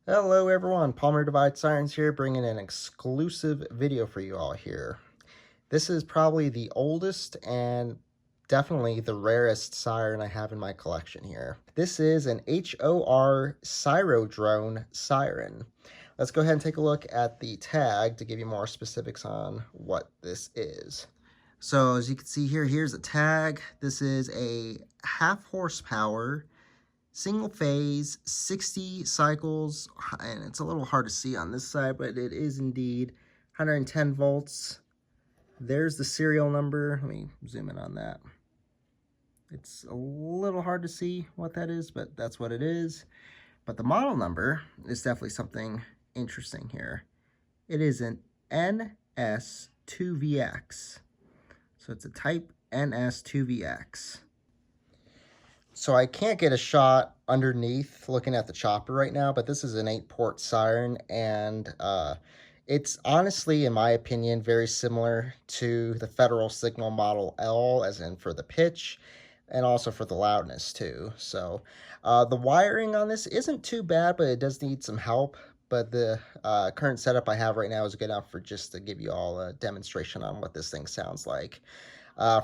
Hello everyone, Palmer Divide Sirens here, bringing an exclusive video for you all here. This is probably the oldest and definitely the rarest siren I have in my collection here. This is an H.O.R. Siro drone siren. Let's go ahead and take a look at the tag to give you more specifics on what this is. So as you can see here, here's a tag. This is a 1/2 horsepower single phase, 60 cycles, and it's a little hard to see on this side, but it is indeed 110 volts. There's the serial number. Let me zoom in on that. It's a little hard to see what that is, but that's what it is. But the model number is definitely something interesting here. It is an NS2VX. So it's a type NS2VX. So I can't get a shot underneath looking at the chopper right now, but this is an 8-port siren, and it's honestly, in my opinion, very similar to the Federal Signal Model L, as in for the pitch, and also for the loudness too. So the wiring on this isn't too bad, but it does need some help. But the current setup I have right now is good enough for just to give you all a demonstration on what this thing sounds like.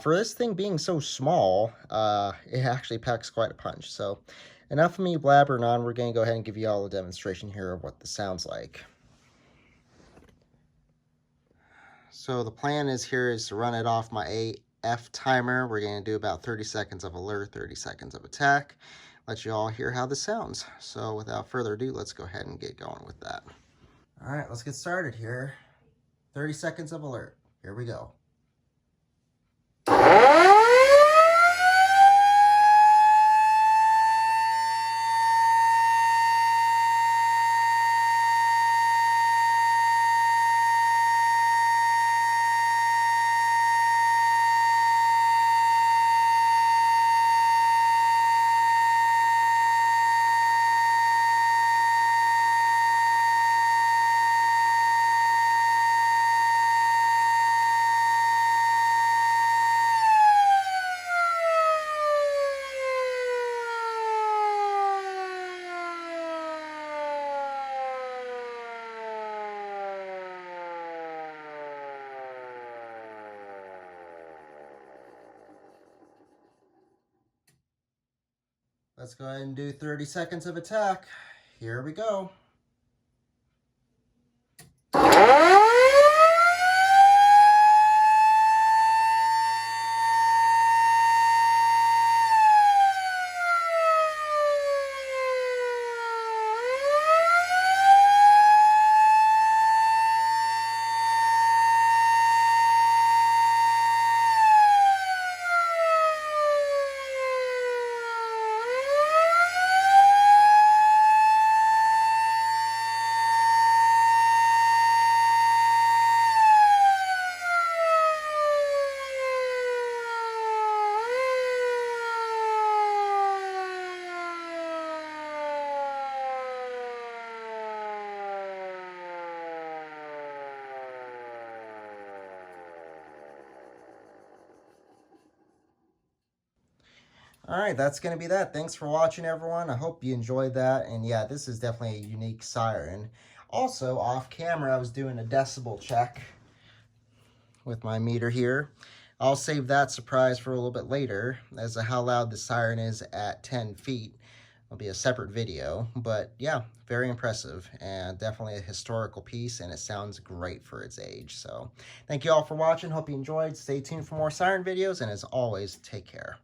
For this thing being so small, it actually packs quite a punch. So enough of me blabbering on. We're going to go ahead and give you all a demonstration here of what this sounds like. So the plan is to run it off my AF timer. We're going to do about 30 seconds of alert, 30 seconds of attack. Let you all hear how this sounds. So without further ado, let's go ahead and get going with that. All right, let's get started here. 30 seconds of alert. Here we go. Let's go ahead and do 30 seconds of attack. Here we go. All right, that's going to be that. Thanks for watching, everyone. I hope you enjoyed that. And yeah, this is definitely a unique siren. Also, off camera, I was doing a decibel check with my meter here. I'll save that surprise for a little bit later as to how loud the siren is at 10 feet. It'll be a separate video, but yeah, very impressive and definitely a historical piece, and it sounds great for its age. So thank you all for watching. Hope you enjoyed. Stay tuned for more siren videos, and as always, take care.